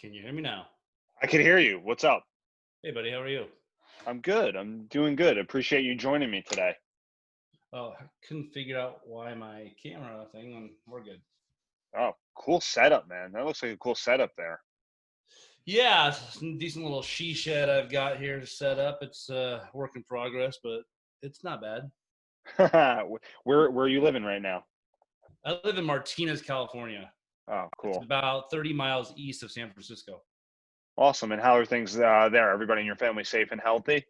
Can you hear me now? I can hear you. What's up? Hey, buddy, how are you? I'm good. I'm doing good. Appreciate you joining me today. Oh, I couldn't figure out why my camera thing, and we're good. Oh, cool setup, man. That looks like a cool setup there. Yeah, it's a decent little she shed I've got here set up. It's work in progress, but it's not bad. Where are you living right now? I live in Martinez, California. Oh, It's cool. about 30 miles east of San Francisco. Awesome. And how are things there? Everybody in your family safe and healthy?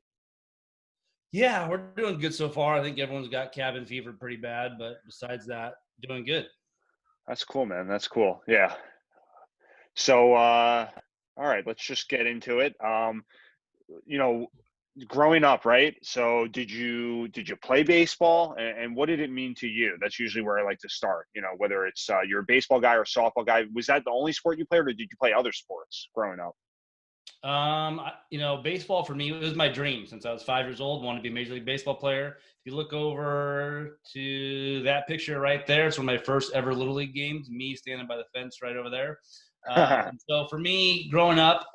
Yeah, we're doing good so far. I think everyone's got cabin fever pretty bad, but besides that, doing good. That's cool, man. That's cool. Yeah. So, all right, let's just get into it. You know, growing up, right? So, did you play baseball, and what did it mean to you? That's usually where I like to start. Whether it's you're a baseball guy or softball guy. Was that the only sport you played, or did you play other sports growing up? Baseball for me it was my dream since I was 5 years old. Wanted to be a major league baseball player. If you look over to that picture right there, it's one of my first ever little league games. Me standing by the fence right over there. And so for me, growing up,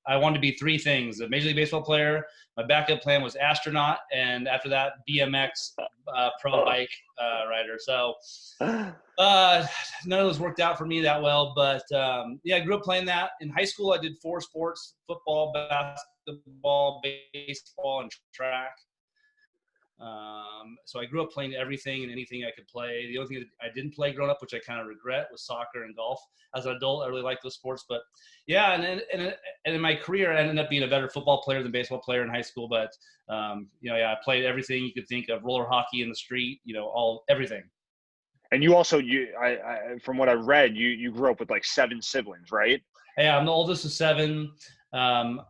I wanted to be three things: a major league baseball player. My backup plan was astronaut, and after that, BMX pro bike rider. So uh, none of those worked out for me that well, but yeah, I grew up playing that. In high school, I did four sports: football, basketball, baseball, and track. So I grew up playing everything and anything I could play. The only thing that I didn't play growing up, which I kind of regret, was soccer and golf. As an adult, I really liked those sports, but yeah, and in my career, I ended up being a better football player than baseball player in high school. But yeah, I played everything you could think of: roller hockey in the street, all everything. And you also from what I read, you grew up with like seven siblings, right? Hey, I'm the oldest of seven. Um,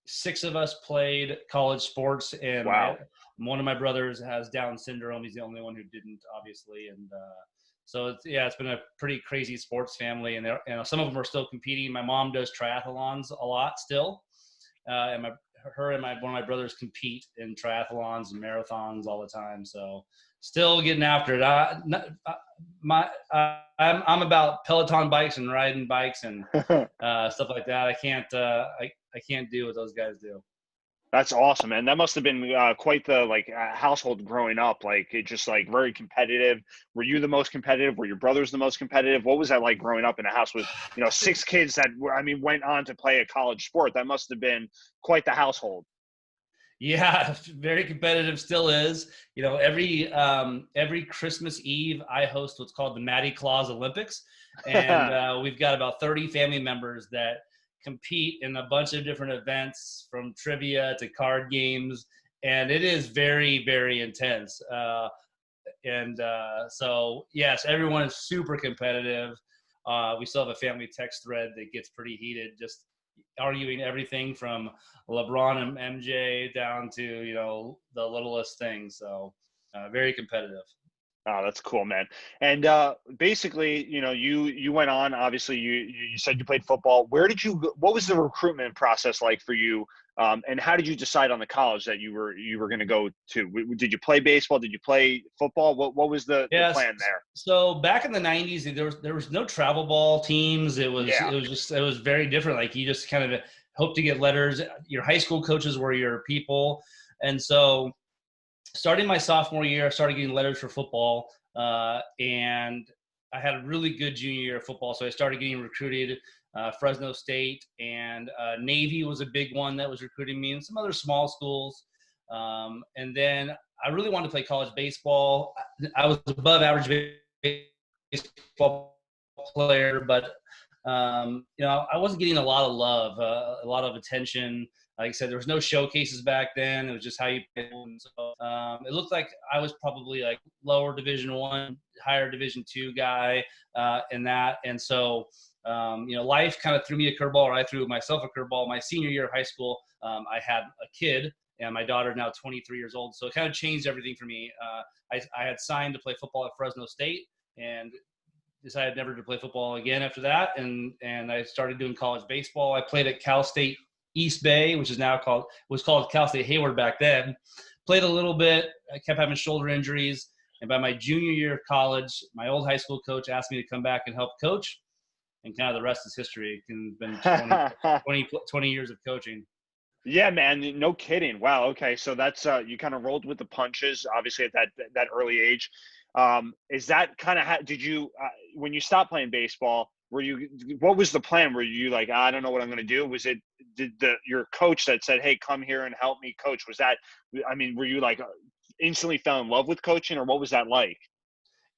Six of us played college sports, and Wow. one of my brothers has Down syndrome. He's the only one who didn't, obviously, and so it's been a pretty crazy sports family, and some of them are still competing. My mom does triathlons a lot still, and her and one of my brothers compete in triathlons and marathons all the time. So still getting after it. I'm about Peloton bikes and riding bikes and stuff like that. I can't do what those guys do. That's awesome, man. That must have been quite the household growing up. Like it just like very competitive. Were you the most competitive? Were your brothers the most competitive? What was that like growing up in a house with six kids that went on to play a college sport? That must have been quite the household. Yeah, very competitive. Still is. Every Christmas Eve, I host what's called the Matty Claus Olympics, and we've got about 30 family members that compete in a bunch of different events, from trivia to card games, and it is very, very intense. So yes, everyone is super competitive. We still have a family text thread that gets pretty heated, just arguing everything from LeBron and MJ down to the littlest things. So very competitive. Oh, that's cool, man. And basically, you went on. Obviously, you said you played football. Where did you? What was the recruitment process like for you? And how did you decide on the college that you were going to go to? Did you play baseball? Did you play football? What was the Yes. plan there? So back in the '90s, there was no travel ball teams. Yeah. It was very different. Like you just kind of hope to get letters. Your high school coaches were your people, and so starting my sophomore year, I started getting letters for football, and I had a really good junior year of football. So I started getting recruited. Fresno State and Navy was a big one that was recruiting me, and some other small schools. And then I really wanted to play college baseball. I was above average baseball player, but I wasn't getting a lot of love, a lot of attention. Like I said, there was no showcases back then. It was just how you played. And so it looked like I was probably like lower Division 1, higher Division 2 guy in that. And so, life kind of threw me a curveball, or I threw myself a curveball. My senior year of high school, I had a kid, and my daughter now 23 years old. So it kind of changed everything for me. I had signed to play football at Fresno State, and decided never to play football again after that. And I started doing college baseball. I played at Cal State East Bay, which is now was called Cal State Hayward back then. Played a little bit. I kept having shoulder injuries. And by my junior year of college, my old high school coach asked me to come back and help coach. and kind of the rest is history. It's been 20 years of coaching. Yeah, man, no kidding. Wow. Okay, so that's you kind of rolled with the punches, obviously at that early age. Is that kind of did you when you stopped playing baseball? Were you what was the plan? Were you like, I don't know what I'm going to do? Was it your coach that said, "Hey, come here and help me coach"? Was that? I mean, were you like instantly fell in love with coaching, or what was that like?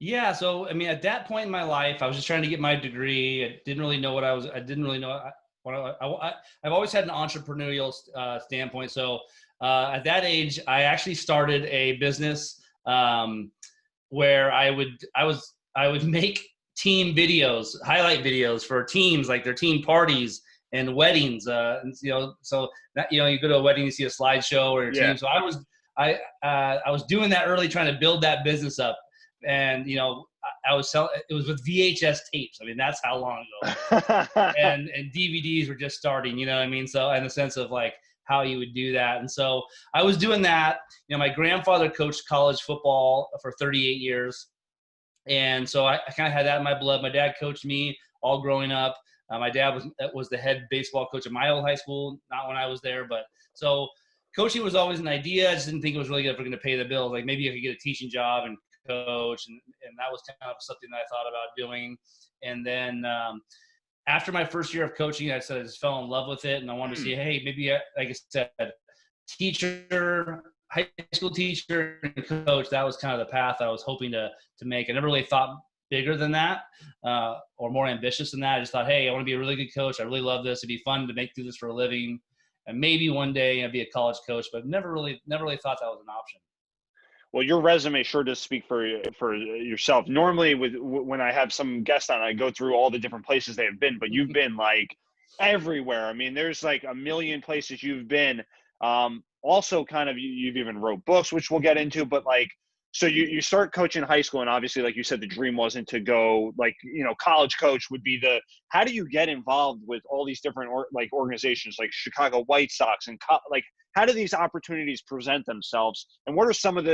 Yeah. So, I mean, at that point in my life, I was just trying to get my degree. I didn't really know what I didn't really know what I've always had an entrepreneurial standpoint. So, at that age, I actually started a business where I would make team videos, highlight videos for teams, like their team parties and weddings. And, so that, you go to a wedding, you see a slideshow or your Yeah. team. So I was doing that early, trying to build that business up. And, I was selling, it was with VHS tapes. I mean, that's how long ago. And DVDs were just starting, you know what I mean? So in the sense of like how you would do that. And so I was doing that. My grandfather coached college football for 38 years. And so I kind of had that in my blood. My dad coached me all growing up. My dad was the head baseball coach at my old high school, not when I was there. But so coaching was always an idea. I just didn't think it was really good if we're going to pay the bills. Like maybe I could get a teaching job and coach. And that was kind of something that I thought about doing. And then after my first year of coaching, I said I just fell in love with it. And I wanted to see, hey, maybe, like I said, teacher, high school teacher and coach, that was kind of the path I was hoping to make. I never really thought bigger than that or more ambitious than that. I just thought, hey, I want to be a really good coach. I really love this. It'd be fun to do this for a living. And maybe one day I'd be a college coach, but never really thought that was an option. Well, your resume sure does speak for yourself. Normally, when I have some guests on, I go through all the different places they have been, but you've been like everywhere. I mean, there's like a million places you've been. Also, kind of, you've even wrote books, which we'll get into. But like, so you start coaching high school, and obviously, like you said, the dream wasn't to go like college coach would be the. How do you get involved with all these different organizations like Chicago White Sox and like? How do these opportunities present themselves? And what are some of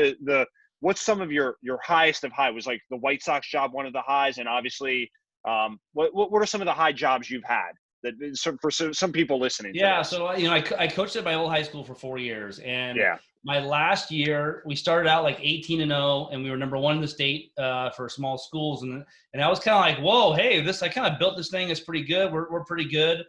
what's some of your highest of high? Was like the White Sox job one of the highs? And obviously, what are some of the high jobs you've had that for some people listening? Yeah. So, I coached at my old high school for 4 years, and yeah. My last year we started out like 18-0, and we were number one in the state for small schools. And I was kind of like, whoa, hey, I kind of built this thing. It's pretty good. We're pretty good.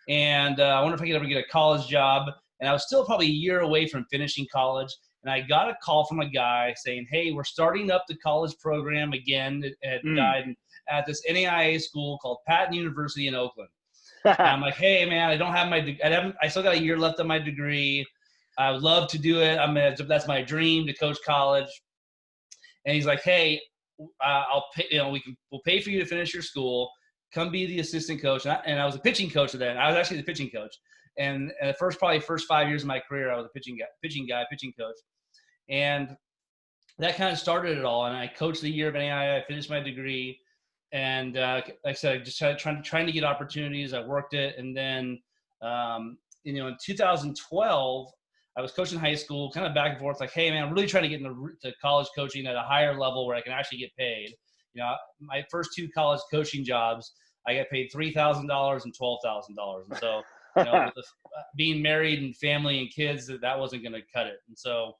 And I wonder if I could ever get a college job. And I was still probably a year away from finishing college. And I got a call from a guy saying, hey, we're starting up the college program again at this NAIA school called Patton University in Oakland. And I'm like, hey, man, I don't have I still got a year left on my degree. I would love to do it. That's my dream, to coach college. And he's like, hey, I'll pay, we'll pay for you to finish your school. Come be the assistant coach. And I was a pitching coach then. I was actually the pitching coach. And the first 5 years of my career, I was a pitching coach. And that kind of started it all. And I coached the year of NAIA. I finished my degree. And like I said, I just trying to get opportunities. I worked it. And then, in 2012, I was coaching high school, kind of back and forth, like, hey, man, I'm really trying to get into college coaching at a higher level where I can actually get paid. My first 2 college coaching jobs, I got paid $3,000 and $12,000. And so, with being married and family and kids, that wasn't going to cut it. And so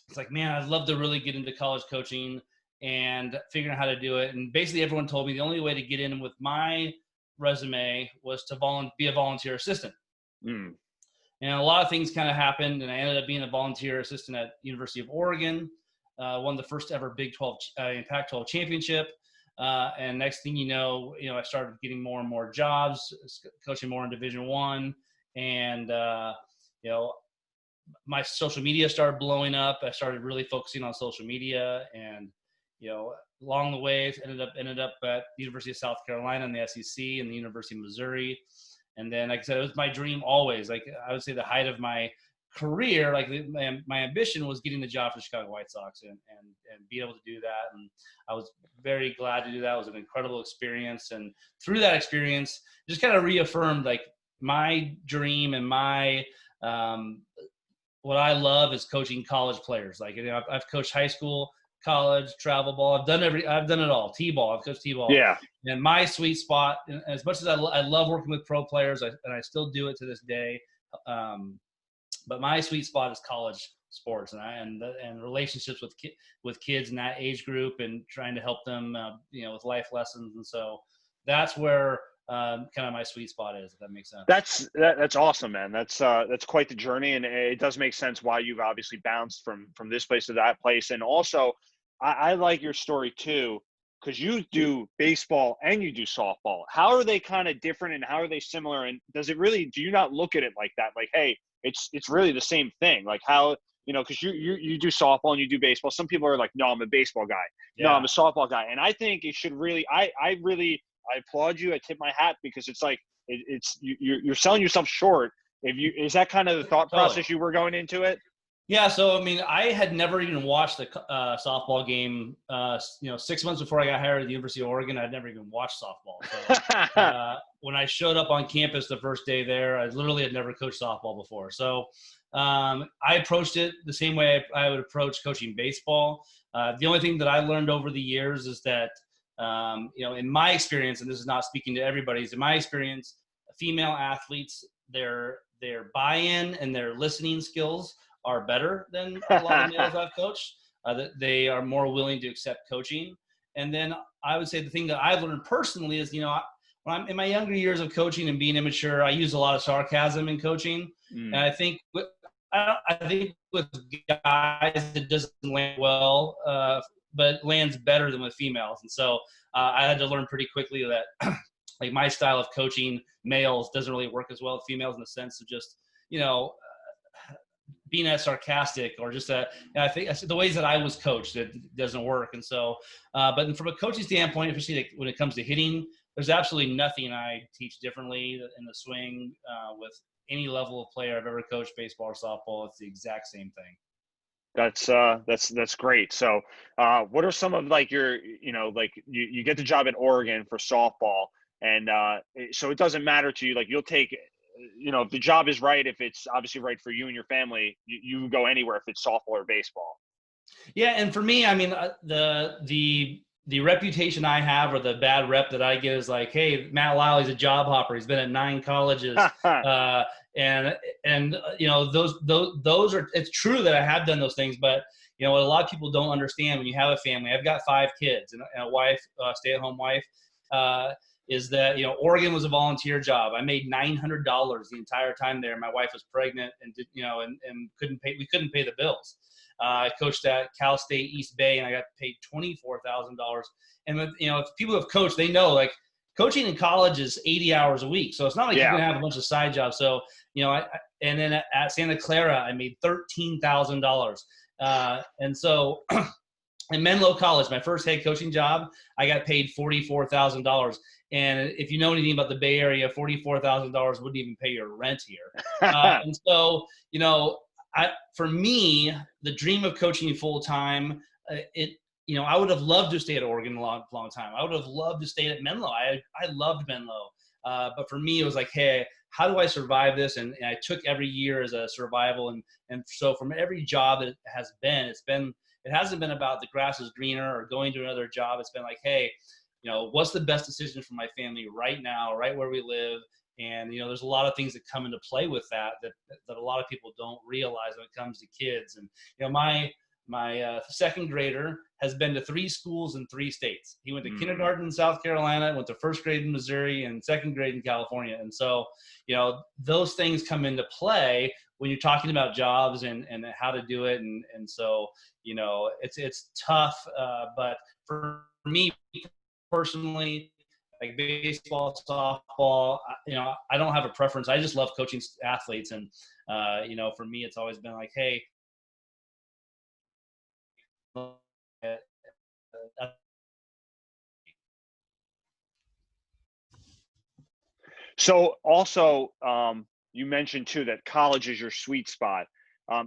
it's like, man, I'd love to really get into college coaching and figuring out how to do it. And basically everyone told me the only way to get in with my resume was to be a volunteer assistant. Mm. And a lot of things kind of happened, and I ended up being a volunteer assistant at University of Oregon, won the first ever Big 12 Pac-12 championship. And next thing you know, I started getting more and more jobs, coaching more in Division I, and my social media started blowing up. I started really focusing on social media, and along the way, ended up at the University of South Carolina in the SEC and the University of Missouri. And then, like I said, it was my dream always. Like I would say the height of my career, like my ambition was getting the job for the Chicago White Sox and be able to do that. And I was very glad to do that. It was an incredible experience. And through that experience, just kind of reaffirmed like my dream and my, what I love is coaching college players. Like, I've coached high school, college, travel ball. I've done it all. T-ball. I've coached T-ball. Yeah. And my sweet spot, and as much as I love working with pro players, and I still do it to this day. But my sweet spot is college sports, and relationships with kids in that age group, and trying to help them, with life lessons. And so that's where kind of my sweet spot is, if that makes sense. That's awesome, man. That's quite the journey, and it does make sense why you've obviously bounced from this place to that place. And also, I like your story too, because you do baseball and you do softball. How are they kind of different, and how are they similar? And do you not look at it like that? Like, hey, it's really the same thing. Like how, because you do softball and you do baseball. Some people are like, no, I'm a baseball guy. No, I'm a softball guy. And I think it should really, I applaud you. I tip my hat, because it's like, you're selling yourself short. Is that kind of the thought process you were going into it? Yeah. So, I mean, I had never even watched the softball game, 6 months before I got hired at the University of Oregon. I'd never even watched softball. So when I showed up on campus the first day there, I literally had never coached softball before. So I approached it the same way I would approach coaching baseball. The only thing that I learned over the years is that, in my experience, and this is not speaking to everybody's, in my experience, female athletes, their buy-in and their listening skills are better than a lot of males I've coached. That they are more willing to accept coaching. And then I would say the thing that I've learned personally is, when I'm in my younger years of coaching and being immature, I use a lot of sarcasm in coaching. And I think with guys it doesn't land well, but lands better than with females. And so I had to learn pretty quickly that like my style of coaching males doesn't really work as well with females, in the sense of just, being as sarcastic, or just I think the ways that I was coached, it doesn't work. And so, but from a coaching standpoint, especially like when it comes to hitting, there's absolutely nothing I teach differently in the swing with any level of player I've ever coached, baseball or softball. It's the exact same thing. That's great. So, what are some of like your, like you get the job at Oregon for softball, and so it doesn't matter to you. Like you'll take, if the job is right, if it's obviously right for you and your family, you go anywhere if it's softball or baseball. Yeah, and for me, I mean, the reputation I have, or the bad rep that I get, is like, hey, Matt Lowry's a job hopper. He's been at 9 colleges, and those are. It's true that I have done those things, but what a lot of people don't understand when you have a family. I've got 5 kids and a wife, stay-at-home wife. Is that Oregon was a volunteer job. I made $900 the entire time there. My wife was pregnant and did, and couldn't pay. We couldn't pay the bills. I coached at Cal State East Bay, and I got paid $24,000. And if people have coached, they know like coaching in college is 80 hours a week, so it's not like you're gonna have a bunch of side jobs. So and then at Santa Clara, I made $13,000, and so. In Menlo College, my first head coaching job, I got paid $44,000. And if you know anything about the Bay Area, $44,000 wouldn't even pay your rent here. And so, for me, the dream of coaching full time, I would have loved to stay at Oregon a long, long time. I would have loved to stay at Menlo. I loved Menlo. But for me, it was like, hey, how do I survive this? And I took every year as a survival. And so from every job that it has been, it hasn't been about the grass is greener or going to another job. It's been like, hey, what's the best decision for my family right now, right where we live? And, there's a lot of things that come into play with that a lot of people don't realize when it comes to kids. And, my second grader has been to 3 schools in 3 states. He went to kindergarten in South Carolina, went to first grade in Missouri, and second grade in California. And so, those things come into play when you're talking about jobs and how to do it. And so, it's tough. But for me personally, like baseball, softball, I don't have a preference. I just love coaching athletes. And, for me, it's always been like, hey, So also, you mentioned too that college is your sweet spot.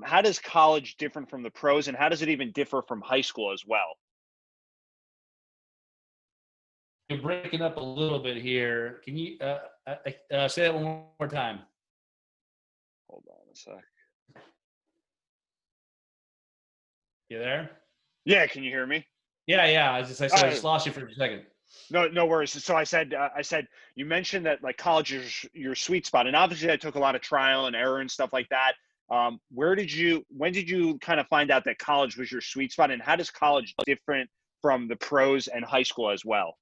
How does college different from the pros, and how does it even differ from high school as well? You're breaking up a little bit here. Can you say that one more time? Hold on a sec. You there? Yeah, can you hear me? Yeah. I Uh, just lost you for a second. no, no worries. So I said you mentioned that like college is your sweet spot, and obviously I took a lot of trial and error and stuff like that. When did you kind of find out that college was your sweet spot, and how does college different from the pros and high school as well?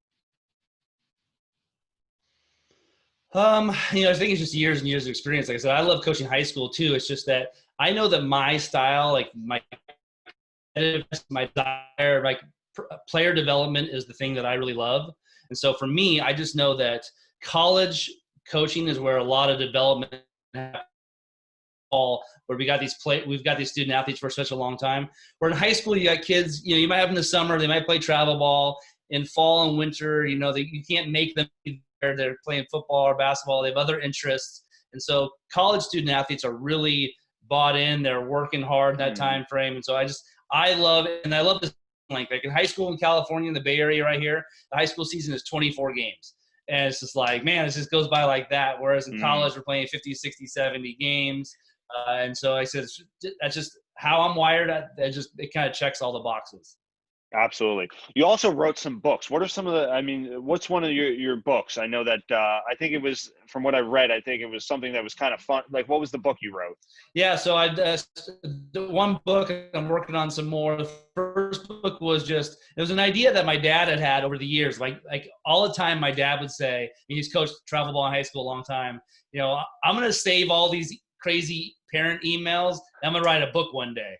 I think it's just years and years of experience. Like I said, I love coaching high school too. It's just that I know that my style, like my desire, like player development is the thing that I really love. And so for me, I just know that college coaching is where a lot of development all where we've got these student athletes for such a long time. Where in high school you got kids, you might have in the summer, they might play travel ball. In fall and winter, you can't make them they're playing football or basketball. They have other interests. And so college student athletes are really bought in. They're working hard in that Mm, time frame. And so I love it. And I love this like in high school in California, in the Bay Area right here, the high school season is 24 games. And it's just like, man, it just goes by like that. Whereas in mm. college, we're playing 50, 60, 70 games. And so I said, that's just how I'm wired. It kind of checks all the boxes. Absolutely. You also wrote some books. What are some of the, I mean, what's one of your books? I know that, I think it was, from what I read, I think it was something that was kind of fun. Like, what was the book you wrote? Yeah, so the one book I'm working on some more. The first book was it was an idea that my dad had over the years. Like all the time, my dad would say, he's coached travel ball in high school a long time. I'm gonna save all these crazy parent emails. And I'm gonna write a book one day.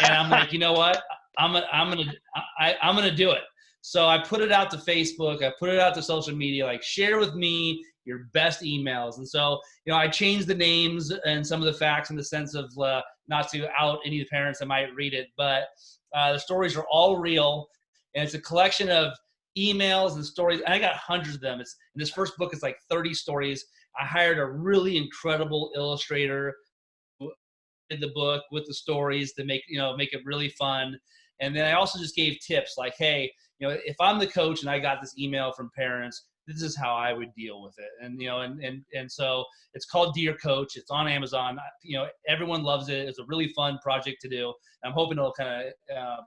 And I'm like, you know what? I'm gonna do it. So I put it out to Facebook. I put it out to social media. Like, share with me your best emails. And so I changed the names and some of the facts in the sense of not to out any of the parents that might read it, but the stories are all real, and it's a collection of emails and stories. And I got hundreds of them. This first book is like 30 stories. I hired a really incredible illustrator who did the book with the stories to make it really fun. And then I also just gave tips like, hey, if I'm the coach and I got this email from parents, this is how I would deal with it. And so it's called Dear Coach. It's on Amazon. Everyone loves it. It's a really fun project to do. I'm hoping it'll kind of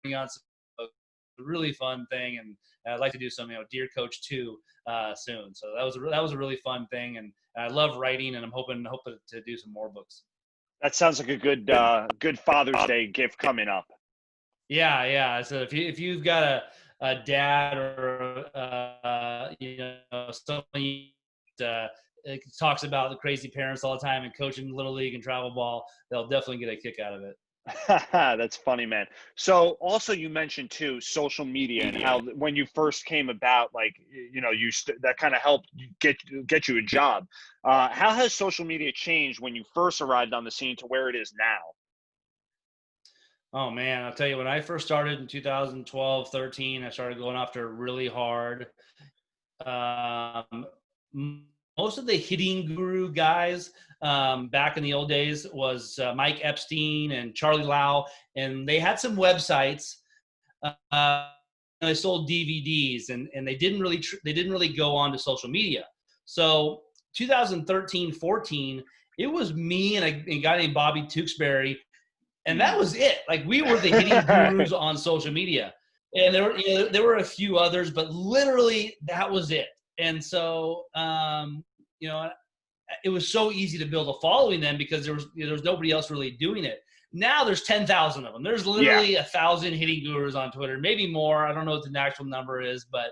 bring on a really fun thing. And I'd like to do some, Dear Coach 2 soon. So that was a really fun thing. And I love writing, and I'm hoping to do some more books. That sounds like a good Father's Day gift coming up. Yeah. So if you've got a dad or someone talks about the crazy parents all the time and coaching little league and travel ball, they'll definitely get a kick out of it. That's funny, man. So also you mentioned too social media and how when you first came about, like that kind of helped get you a job. How has social media changed when you first arrived on the scene to where it is now? Oh man, I'll tell you, when I first started in 2012, 13, I started going after really hard. Um, Most of the hitting guru guys back in the old days was Mike Epstein and Charlie Lau, and they had some websites. They sold DVDs, and they didn't really go on to social media. So 2013, 14, it was me and a guy named Bobby Tewksbury, and that was it. Like, we were the hitting gurus on social media, and there were a few others, but literally that was it. And so it was so easy to build a following then, because there was nobody else really doing it. Now there's 10,000 of them. There's Yeah. literally 1,000 hitting gurus on Twitter, maybe more. I don't know what the actual number is, but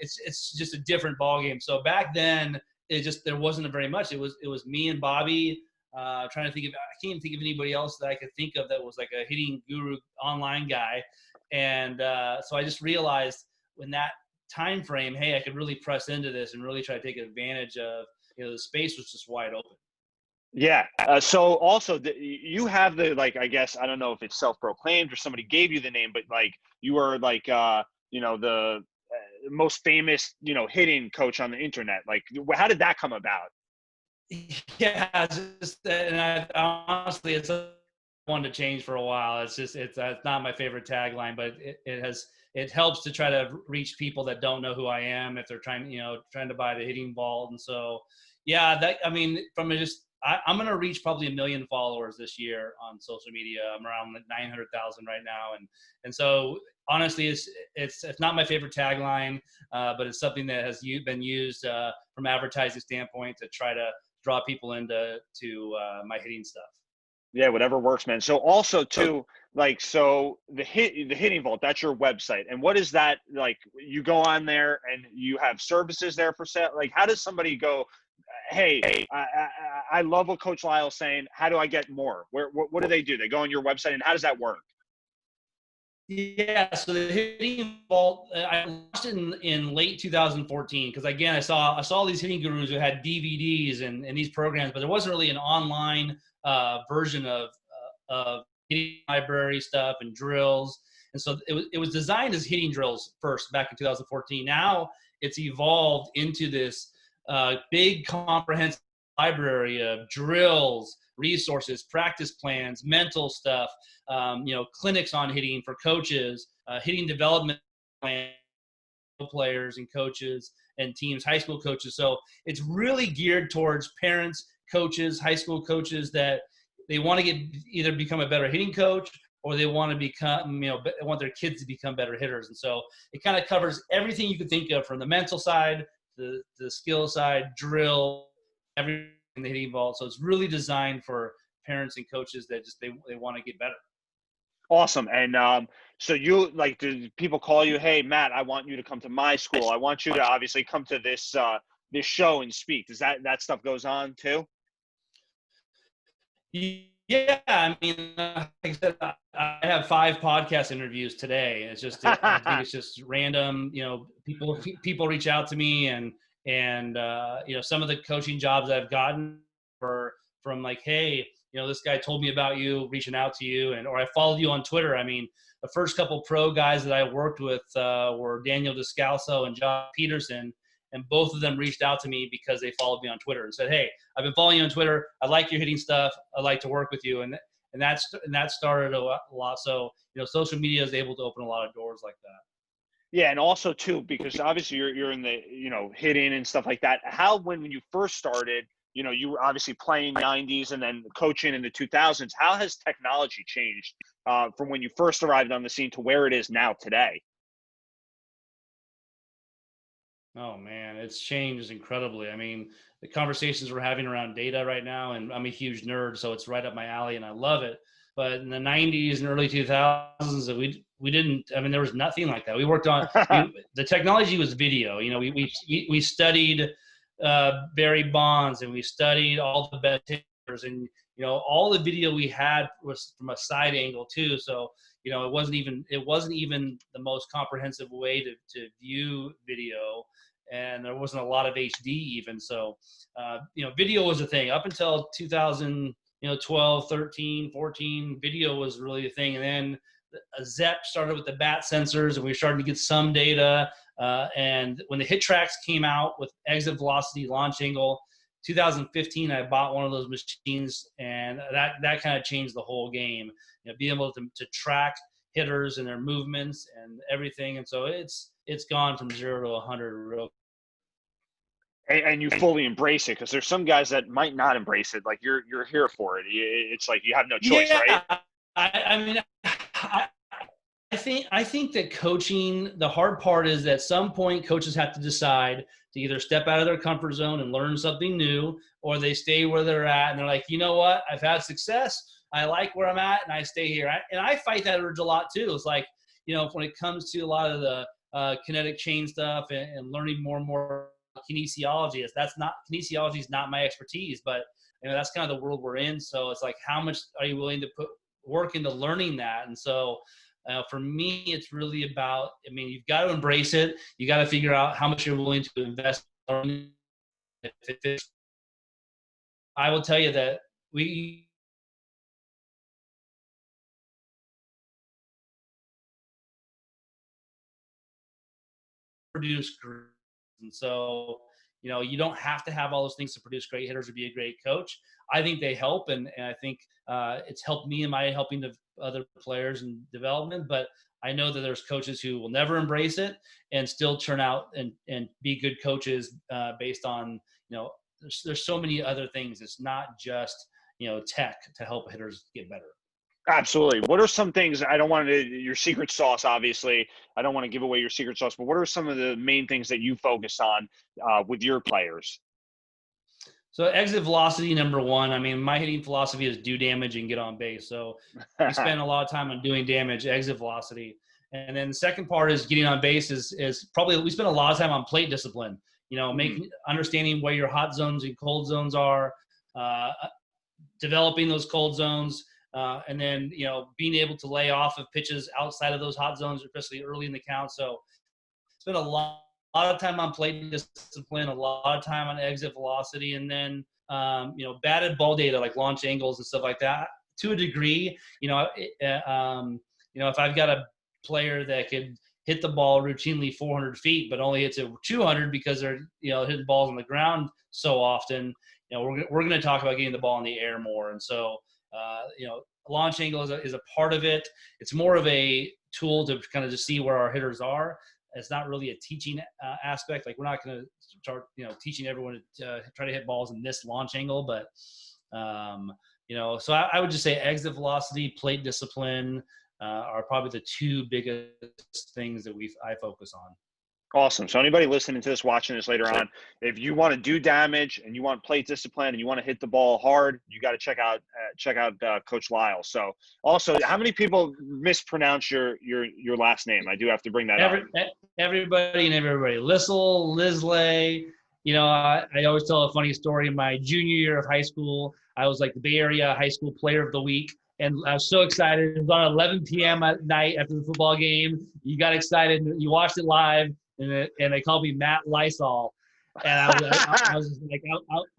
it's just a different ballgame. So back then, there wasn't very much. It was me and Bobby. Trying to think of, I can't even think of anybody else that I could think of that was like a hitting guru online guy. And so I just realized in that time frame, hey, I could really press into this and really try to take advantage of, the space was just wide open. Yeah. So also, you have the, like, I guess I don't know if it's self-proclaimed or somebody gave you the name, but like you are like the most famous hitting coach on the internet. Like, how did that come about? Yeah, and honestly, it's one to change for a while. It's not my favorite tagline, but it helps to try to reach people that don't know who I am if they're trying to buy the hitting ball. And so, yeah, from just I'm going to reach probably 1 million followers this year on social media. I'm around like 900,000 right now. And so honestly, it's not my favorite tagline, but it's something that has been used from advertising standpoint to try to draw people into my hitting stuff. Yeah, whatever works, man. So also too, like, so the Hitting Vault, that's your website. And what is that like? You go on there and you have services there for sale. Like, how does somebody go, hey, I love what Coach Lyle's saying. How do I get more? What do they do? They go on your website, and how does that work? Yeah, so the Hitting Vault, I launched it in late 2014 because again, I saw all these hitting gurus who had DVDs and these programs, but there wasn't really an online version of hitting library stuff and drills. And so it was designed as hitting drills first back in 2014. Now it's evolved into this big comprehensive library of drills, resources, practice plans, mental stuff, clinics on hitting for coaches, hitting development plans, players and coaches and teams, high school coaches. So it's really geared towards parents, coaches, high school coaches that they want to either become a better hitting coach or they want to become, want their kids to become better hitters. And so it kind of covers everything you could think of from the mental side, the skill side, drill, everything in the Hitting Vault. So it's really designed for parents and coaches that just they want to get better. Awesome. And so you like, do people call you, hey, Matt, I want you to come to my school. I want you to obviously come to this show and speak. Does that stuff goes on too? Yeah, I mean, like I said, I have 5 podcast interviews today. It's just, I think it's just random. People reach out to me, and some of the coaching jobs I've gotten from like, hey, this guy told me about you, reaching out to you, or I followed you on Twitter. I mean, the first couple pro guys that I worked with were Daniel Descalso and John Peterson. And both of them reached out to me because they followed me on Twitter and said, hey, I've been following you on Twitter. I like your hitting stuff. I'd like to work with you. And that started a lot. So, social media is able to open a lot of doors like that. Yeah. And also too, because obviously you're in the, hitting and stuff like that. How, when you first started, you were obviously playing 90s and then coaching in the 2000s. How has technology changed from when you first arrived on the scene to where it is now today? Oh man, it's changed incredibly. I mean, the conversations we're having around data right now, and I'm a huge nerd, so it's right up my alley and I love it. But in the 90s and early 2000s, we didn't, I mean, there was nothing like that. We worked on, the technology was video. We studied Barry Bonds, and we studied all the best hitters, and all the video we had was from a side angle too. So it wasn't even the most comprehensive way to view video, and there wasn't a lot of HD even. So video was a thing up until 2012, 13, 14. Video was really a thing, and then ZEP started with the bat sensors, and we were starting to get some data. And when the HitTrax came out with exit velocity, launch angle, 2015, I bought one of those machines, and that kind of changed the whole game. Being able to track hitters and their movements and everything, and so it's gone from 0 to 100 real. And you fully embrace it, because there's some guys that might not embrace it. Like you're here for it. It's like you have no choice, yeah, right? I mean, I think that coaching, the hard part is that at some point coaches have to decide to either step out of their comfort zone and learn something new, or they stay where they're at and they're like, you know what, I've had success, I like where I'm at, and I stay here. And I fight that urge a lot too. It's like, when it comes to a lot of the kinetic chain stuff and learning more and more kinesiology, kinesiology is not my expertise, but that's kind of the world we're in. So it's like, how much are you willing to put work into learning that? And so for me, it's really about, you've got to embrace it. You got to figure out how much you're willing to invest. I will tell you that we produce, and so you don't have to have all those things to produce great hitters or be a great coach. I think they help, and I think it's helped me in my helping the other players in development. But I know that there's coaches who will never embrace it and still turn out and be good coaches based on there's so many other things. It's not just, tech to help hitters get better. Absolutely. What are some things, I don't want to, your secret sauce, obviously, I don't want to give away your secret sauce, but what are some of the main things that you focus on with your players? So exit velocity, number one. I mean, my hitting philosophy is do damage and get on base. So we spend a lot of time on doing damage, exit velocity. And then the second part is getting on base is probably, we spend a lot of time on plate discipline, understanding where your hot zones and cold zones are, developing those cold zones, and then, being able to lay off of pitches outside of those hot zones, especially early in the count. So spend a lot of time on plate discipline, a lot of time on exit velocity, and then, batted ball data like launch angles and stuff like that. To a degree, if I've got a player that could hit the ball routinely 400 feet, but only hits it 200 because they're, hitting balls on the ground so often, we're going to talk about getting the ball in the air more. And so, launch angle is a part of it. It's more of a tool to kind of just see where our hitters are. It's not really a teaching aspect. Like, we're not going to start, teaching everyone to try to hit balls in this launch angle. But, so I would just say exit velocity, plate discipline are probably the two biggest things that I focus on. Awesome. So anybody listening to this, watching this later on, if you want to do damage and you want plate discipline and you want to hit the ball hard, you got to check out Coach Lyle. So also, how many people mispronounce your last name? I do have to bring that up. Everybody. Lisley. I always tell a funny story. In my junior year of high school, I was like the Bay Area High School Player of the Week. And I was so excited. It was on 11 p.m. at night after the football game. You got excited. You watched it live. And they called me Matt Lysol, and I was just like,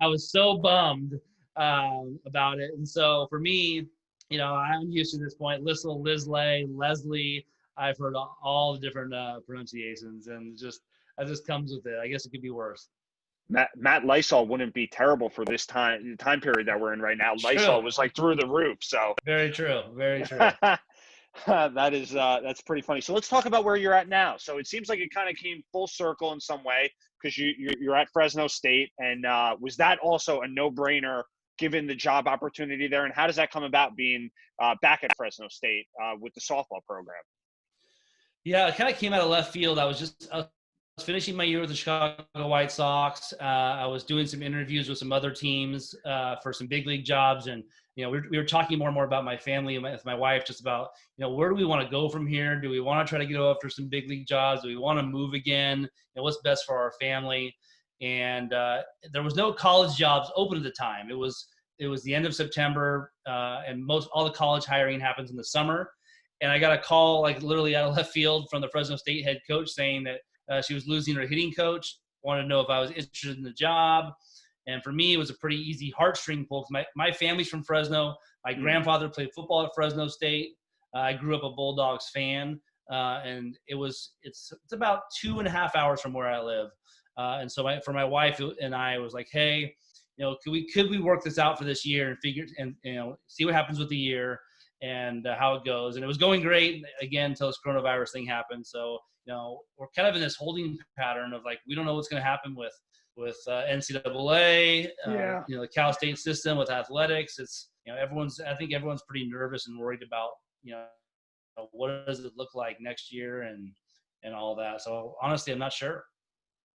I was so bummed about it. And so for me, I'm used to this point. Lisley, Leslie. I've heard all the different pronunciations, and that just comes with it. I guess it could be worse. Matt Lysol wouldn't be terrible for this time period that we're in right now. Lysol was like through the roof. So very true. Very true. That's pretty funny. So let's talk about where you're at now. So it seems like it kind of came full circle in some way because you're at Fresno State, and was that also a no-brainer given the job opportunity there? And how does that come about being back at Fresno State with the softball program? Yeah, it kind of came out of left field. I was finishing my year with the Chicago White Sox. I was doing some interviews with some other teams for some big league jobs, and we were talking more and more about my family and with my wife, just about where do we want to go from here? Do we want to try to go after some big league jobs? Do we want to move again? What's best for our family? And there was no college jobs open at the time. It was the end of September, and all the college hiring happens in the summer. And I got a call like literally out of left field from the Fresno State head coach saying that she was losing her hitting coach, wanted to know if I was interested in the job. And for me, it was a pretty easy heartstring pull. My family's from Fresno. My grandfather played football at Fresno State. I grew up a Bulldogs fan. And it's about 2.5 hours from where I live. And so for my wife and I, was like, hey, could we work this out for this year and see what happens with the year and how it goes. And it was going great, again, until this coronavirus thing happened. So, we're kind of in this holding pattern of like, we don't know what's going to happen with NCAA, the Cal State system with athletics. It's, I think everyone's pretty nervous and worried about, what does it look like next year and all that. So honestly, I'm not sure.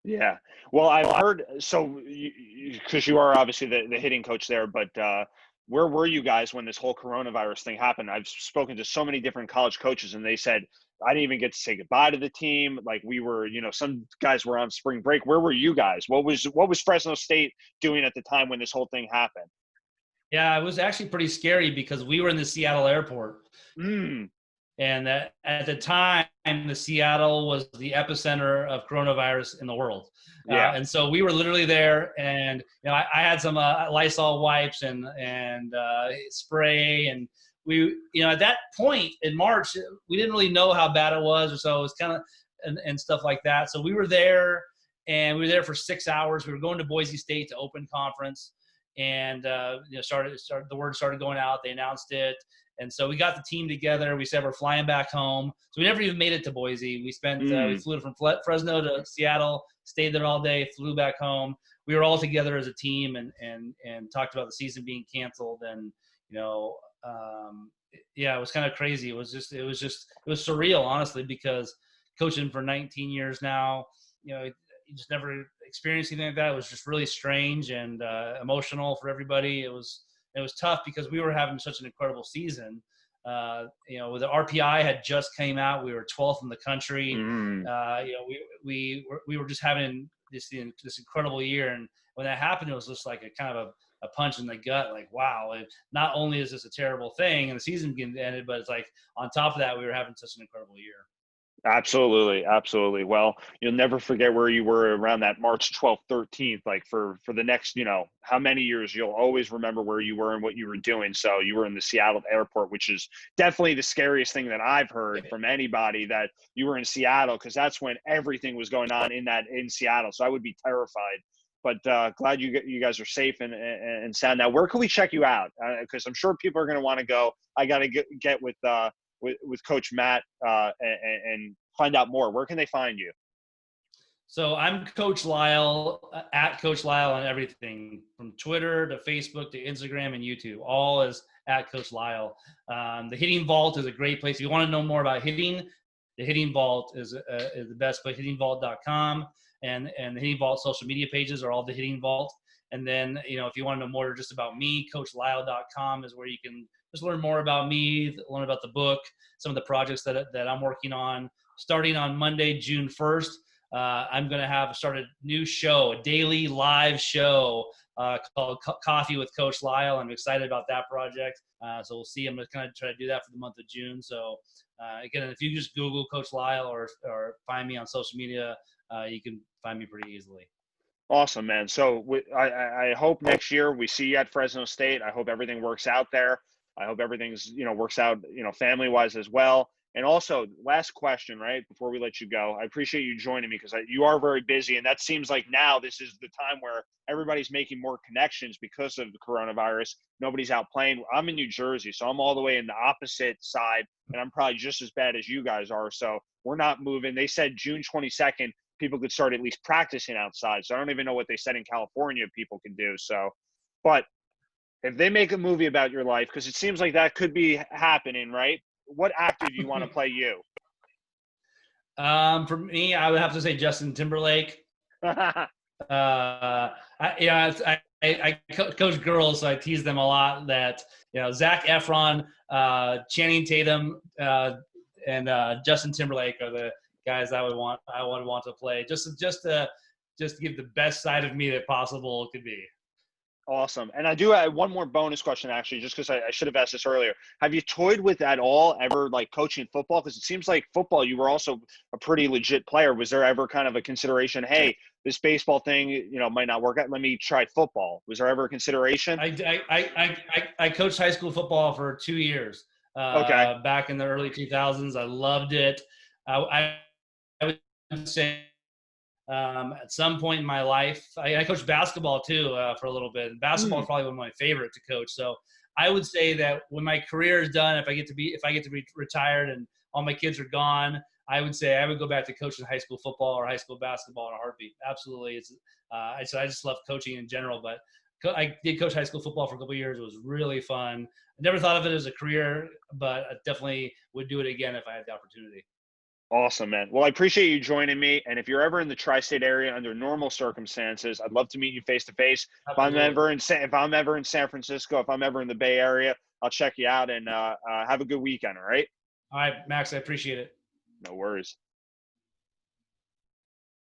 Yeah. Well, I've heard, so because you are obviously the hitting coach there, but where were you guys when this whole coronavirus thing happened? I've spoken to so many different college coaches, and they said, I didn't even get to say goodbye to the team. Like, we were, some guys were on spring break. Where were you guys? What was Fresno State doing at the time when this whole thing happened? Yeah, it was actually pretty scary because we were in the Seattle airport. And at the time, the Seattle was the epicenter of coronavirus in the world. Yeah. And so we were literally there, and I had some Lysol wipes and spray, and we, at that point in March, we didn't really know how bad it was, or so it was kind of and stuff like that. So we were there, and we were there for 6 hours. We were going to Boise State to open conference, and the word started going out. They announced it. And so we got the team together. We said we're flying back home. So we never even made it to Boise. We spent we flew from Fresno to Seattle, stayed there all day, flew back home. We were all together as a team and talked about the season being canceled. And yeah, it was kind of crazy. It was surreal, honestly, because coaching for 19 years now, you just never experienced anything like that. It was just really strange and emotional for everybody. It was tough because we were having such an incredible season. The RPI had just came out. We were 12th in the country. We were just having this incredible year. And when that happened, it was just like a kind of a punch in the gut. Like, wow, not only is this a terrible thing and the season ended, but it's like on top of that, we were having such an incredible year. Absolutely. Absolutely. Well, you'll never forget where you were around that March 12th, 13th, like for the next, how many years. You'll always remember where you were and what you were doing. So you were in the Seattle airport, which is definitely the scariest thing that I've heard from anybody, that you were in Seattle, because that's when everything was going on in Seattle. So I would be terrified. But glad you guys are safe and sound. Now, where can we check you out? Because I'm sure people are going to want to go. I got to get with Coach Matt and find out more. Where can they find you? So I'm Coach Lyle, at Coach Lyle on everything, from Twitter to Facebook to Instagram and YouTube. All is at Coach Lyle. The Hitting Vault is a great place. If you want to know more about hitting, the Hitting Vault is the best place. HittingVault.com and the Hitting Vault social media pages are all the Hitting Vault. And then, if you want to know more just about me, CoachLyle.com is where you can just learn more about me, learn about the book, some of the projects that I'm working on. Starting on Monday, June 1st, I'm going to start a new show, a daily live show called Coffee with Coach Lyle. I'm excited about that project. So we'll see. I'm going to kind of try to do that for the month of June. So again, if you just Google Coach Lyle or find me on social media, you can find me pretty easily. Awesome, man. So I hope next year we see you at Fresno State. I hope everything works out there. I hope everything's, works out, family-wise as well. And also, last question, right, before we let you go, I appreciate you joining me because you are very busy. And that seems like now this is the time where everybody's making more connections because of the coronavirus. Nobody's out playing. I'm in New Jersey, so I'm all the way in the opposite side, and I'm probably just as bad as you guys are. So we're not moving. They said June 22nd, people could start at least practicing outside. So I don't even know what they said in California people can do. So, but if they make a movie about your life, because it seems like that could be happening, right? What actor do you want to play you? For me, I would have to say Justin Timberlake. I coach girls, so I tease them a lot that, Zac Efron, Channing Tatum, and Justin Timberlake are the guys I would want to play, just to give the best side of me that possible could be. Awesome. And I do have one more bonus question, actually, just because I should have asked this earlier. Have you toyed with at all ever, like, coaching football? Because it seems like football, you were also a pretty legit player. Was there ever kind of a consideration, hey, this baseball thing, might not work out, let me try football? Was there ever a consideration? I coached high school football for 2 years. Okay. Back in the early 2000s. I loved it. I would say at some point in my life, I coached basketball too for a little bit. And basketball is probably one of my favorite to coach. So I would say that when my career is done, if I get to be retired and all my kids are gone, I would say I would go back to coaching high school football or high school basketball in a heartbeat. Absolutely. I just love coaching in general, but I did coach high school football for a couple of years. It was really fun. I never thought of it as a career, but I definitely would do it again if I had the opportunity. Awesome, man. Well, I appreciate you joining me. And if you're ever in the tri-state area under normal circumstances, I'd love to meet you face to face. If I'm ever in San Francisco, if I'm ever in the Bay Area, I'll check you out and have a good weekend. All right. All right, Max. I appreciate it. No worries.